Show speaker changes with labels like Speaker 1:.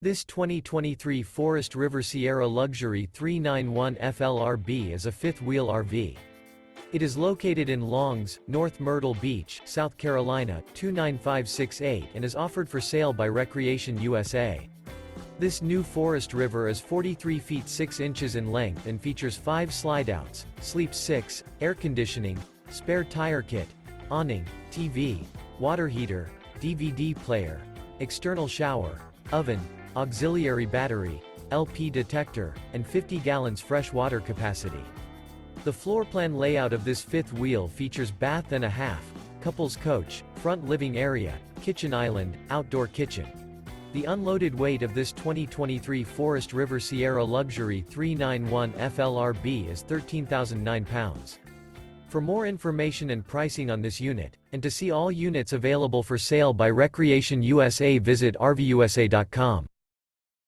Speaker 1: This 2023 Forest River Sierra Luxury 391 FLRB is a fifth-wheel RV. It is located in Longs, North Myrtle Beach, South Carolina, 29568 and is offered for sale by Recreation USA. This new Forest River is 43 feet 6 inches in length and features 5 slideouts, sleep 6, air conditioning, spare tire kit, awning, TV, water heater, DVD player, external shower, oven, auxiliary battery, LP detector, and 50 gallons fresh water capacity. The floor plan layout of this fifth wheel features bath and a half, couples coach, front living area, kitchen island, outdoor kitchen. The unloaded weight of this 2023 Forest River Sierra Luxury 391 FLRB is 13,009 pounds. For more information and pricing on this unit, and to see all units available for sale by Recreation USA, visit RVUSA.com.